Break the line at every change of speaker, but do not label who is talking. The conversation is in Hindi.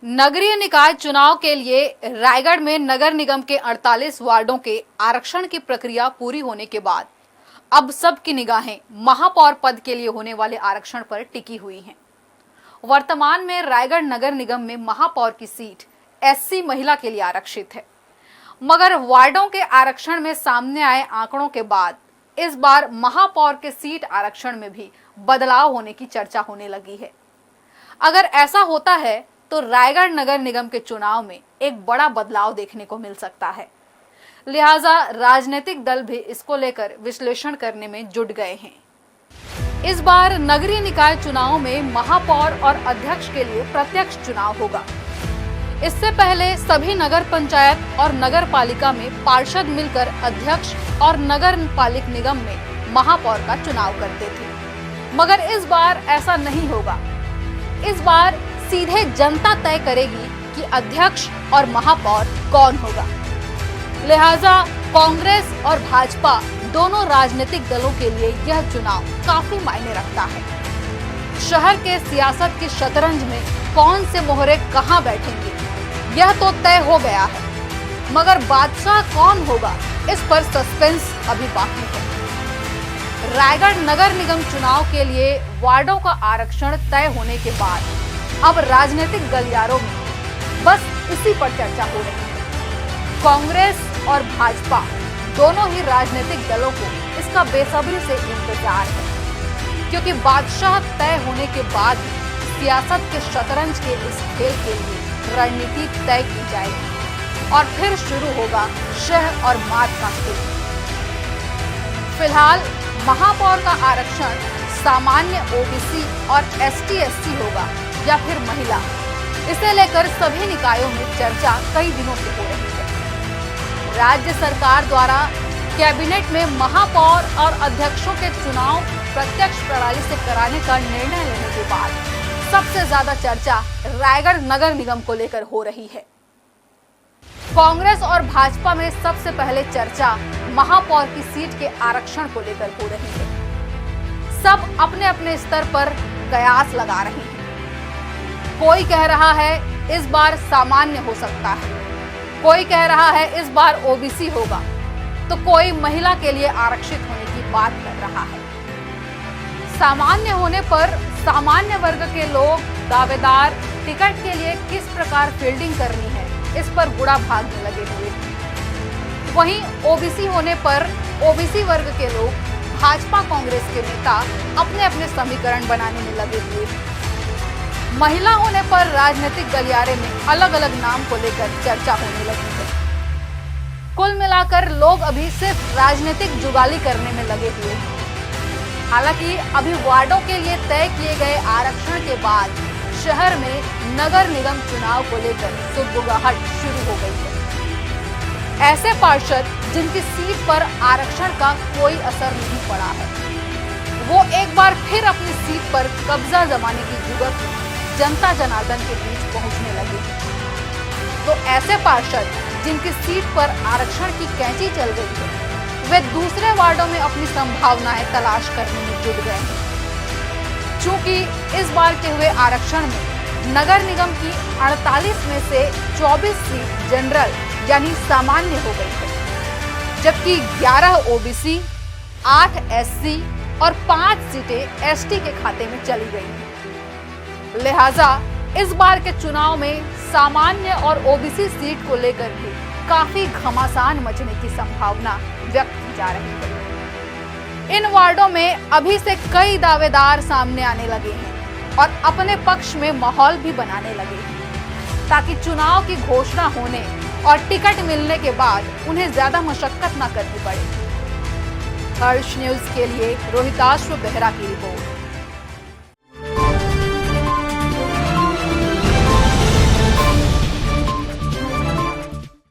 नगरीय निकाय चुनाव के लिए रायगढ़ में नगर निगम के 48 वार्डों के आरक्षण की प्रक्रिया पूरी होने के बाद अब सबकी निगाहें महापौर पद के लिए होने वाले आरक्षण पर टिकी हुई हैं। वर्तमान में रायगढ़ नगर निगम में महापौर की सीट एससी महिला के लिए आरक्षित है, मगर वार्डों के आरक्षण में सामने आए आंकड़ों के बाद इस बार महापौर के सीट आरक्षण में भी बदलाव होने की चर्चा होने लगी है। अगर ऐसा होता है तो रायगढ़ नगर निगम के चुनाव में एक बड़ा बदलाव देखने को मिल सकता है। लिहाजा राजनीतिक दल भी इसको लेकर विश्लेषण करने में जुट गए हैं। इस बार नगरीय निकाय चुनाव में महापौर और अध्यक्ष के लिए प्रत्यक्ष चुनाव होगा। इससे पहले सभी नगर पंचायत और नगर पालिका में पार्षद मिलकर अध्यक्ष और नगर पालिक निगम में महापौर का चुनाव करते थे, मगर इस बार ऐसा नहीं होगा। इस बार सीधे जनता तय करेगी कि अध्यक्ष और महापौर कौन होगा। लिहाजा कांग्रेस और भाजपा दोनों राजनीतिक दलों के लिए यह चुनाव काफी मायने रखता है। शहर के सियासत की शतरंज में कौन से मोहरे कहां बैठेंगे यह तो तय हो गया है, मगर बादशाह कौन होगा इस पर सस्पेंस अभी बाकी है। रायगढ़ नगर निगम चुनाव के लिए वार्डों का आरक्षण तय होने के बाद अब राजनीतिक गलियारों में बस इसी पर चर्चा हो रही है। कांग्रेस और भाजपा दोनों ही राजनीतिक दलों को इसका बेसब्री से इंतजार है, क्योंकि बादशाह तय होने के बाद सियासत के शतरंज के इस खेल के लिए रणनीति तय की जाएगी और फिर शुरू होगा शह और मात का खेल। फिलहाल महापौर का आरक्षण सामान्य ओबीसी और एसटी/एससी होगा या फिर महिला, इसे लेकर सभी निकायों में चर्चा कई दिनों से हो रही है। राज्य सरकार द्वारा कैबिनेट में महापौर और अध्यक्षों के चुनाव प्रत्यक्ष प्रणाली से कराने का निर्णय लेने के बाद सबसे ज्यादा चर्चा रायगढ़ नगर निगम को लेकर हो रही है। कांग्रेस और भाजपा में सबसे पहले चर्चा महापौर की सीट के आरक्षण को लेकर हो रही है। सब अपने अपने स्तर पर कयास लगा रहे हैं। कोई कह रहा है इस बार सामान्य हो सकता है, कोई कह रहा है इस बार ओबीसी होगा, तो कोई महिला के लिए आरक्षित होने की बात कर रहा है। सामान्य होने पर सामान्य वर्ग के लोग दावेदार टिकट के लिए किस प्रकार फील्डिंग करनी है इस पर गुड़ा भागने लगे हुए। वहीं ओबीसी होने पर ओबीसी वर्ग के लोग भाजपा कांग्रेस के नेता अपने अपने समीकरण बनाने में लगे हुए। महिला होने पर राजनीतिक गलियारे में अलग अलग नाम को लेकर चर्चा होने लगी है। कुल मिलाकर लोग अभी सिर्फ राजनीतिक जुगाली करने में लगे हुए हैं। हालांकि अभी वार्डों के लिए तय किए गए आरक्षण के बाद शहर में नगर निगम चुनाव को लेकर सुगबुगाहट शुरू हो गई है। ऐसे पार्षद जिनकी सीट पर आरक्षण का कोई असर नहीं पड़ा है, वो एक बार फिर अपनी सीट पर कब्जा जमाने की जुगत में जनता जनार्दन के बीच पहुंचने लगे। तो ऐसे पार्षद जिनकी सीट पर आरक्षण की कैंची चल रही है, वे दूसरे वार्डों में अपनी संभावनाएं तलाश करने में जुट गए हैं। चूंकि इस बार के हुए आरक्षण में नगर निगम की 48 में से 24 सीट जनरल यानी सामान्य हो गई है, जबकि 11 ओबीसी, 8 एससी और 5 सीटें एसटी के खाते में चली गई हैं। लिहाजा इस बार के चुनाव में सामान्य और ओबीसी सीट को लेकर भी काफी घमासान मचने की संभावना व्यक्त की जा रही है। इन वार्डों में अभी से कई दावेदार सामने आने लगे हैं और अपने पक्ष में माहौल भी बनाने लगे हैं, ताकि चुनाव की घोषणा होने और टिकट मिलने के बाद उन्हें ज्यादा मशक्कत न करनी पड़े। हर्ष न्यूज के लिए रोहिताश्व बेहरा की रिपोर्ट।